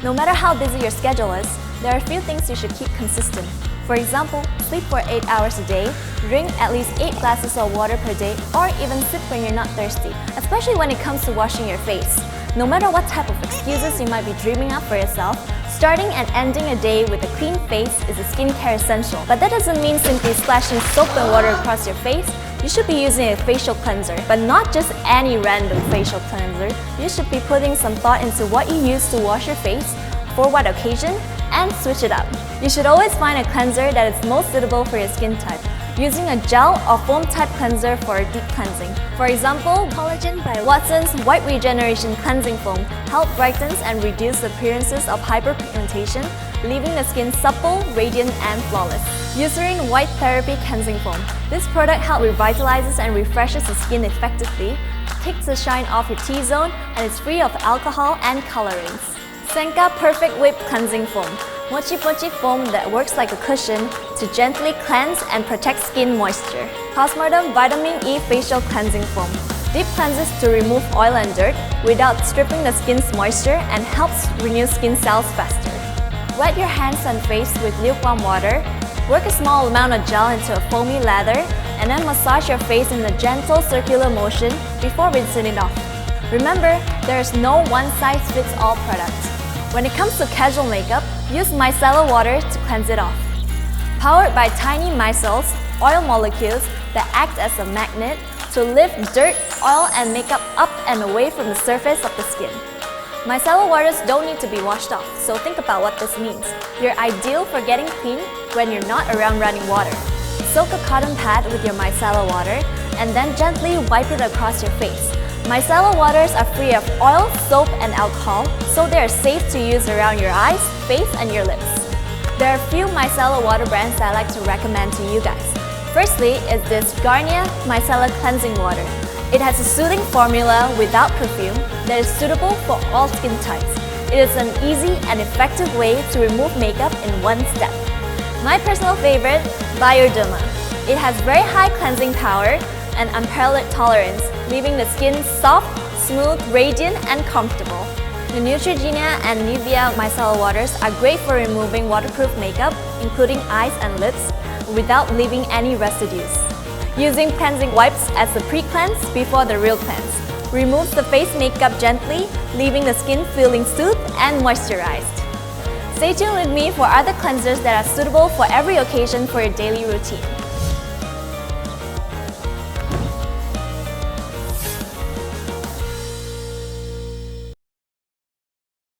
No matter how busy your schedule is, there are a few things you should keep consistent. For example, sleep for 8 hours a day, drink at least 8 glasses of water per day, or even sip when you're not thirsty, especially when it comes to washing your face. No matter what type of excuses you might be dreaming up for yourself, starting and ending a day with a clean face is a skincare essential. But that doesn't mean simply splashing soap and water across your face. You should be using a facial cleanser, but not just any random facial cleanser. You should be putting some thought into what you use to wash your face, for what occasion, and switch it up. You should always find a cleanser that is most suitable for your skin type, using a gel or foam type cleanser for deep cleansing. For example, Collagen by Watson's White Regeneration Cleansing Foam helps brighten and reduce the appearances of hyperpigmentation, leaving the skin supple, radiant, and flawless. Eucerin White Therapy Cleansing Foam. This product helps revitalizes and refreshes the skin effectively, takes the shine off your T-zone, and is free of alcohol and colorants. Senka Perfect Whip Cleansing Foam. Mochi Mochi foam that works like a cushion to gently cleanse and protect skin moisture. Cosmodem Vitamin E Facial Cleansing Foam. Deep cleanses to remove oil and dirt without stripping the skin's moisture and helps renew skin cells faster. Wet your hands and face with lukewarm water. Work a small amount of gel into a foamy lather and then massage your face in a gentle circular motion before rinsing it off. Remember, there is no one-size-fits-all product. When it comes to casual makeup, use micellar water to cleanse it off. Powered by tiny micelles, oil molecules that act as a magnet to lift dirt, oil, and makeup up and away from the surface of the skin. Micellar waters don't need to be washed off, so think about what this means. You're ideal for getting clean when you're not around running water. Soak a cotton pad with your micellar water and then gently wipe it across your face. Micellar waters are free of oil, soap, and alcohol, so they are safe to use around your eyes, face, and your lips. There are a few micellar water brands that I like to recommend to you guys. Firstly is this Garnier Micellar Cleansing Water. It has a soothing formula without perfume that is suitable for all skin types. It is an easy and effective way to remove makeup in one step. My personal favorite, Bioderma. It has very high cleansing power and unparalleled tolerance, leaving the skin soft, smooth, radiant, and comfortable. The Neutrogena and Nivea micellar waters are great for removing waterproof makeup, including eyes and lips, without leaving any residues. Using cleansing wipes as the pre-cleanse before the real cleanse. Removes the face makeup gently, leaving the skin feeling soothed and moisturized. Stay tuned with me for other cleansers that are suitable for every occasion for your daily routine.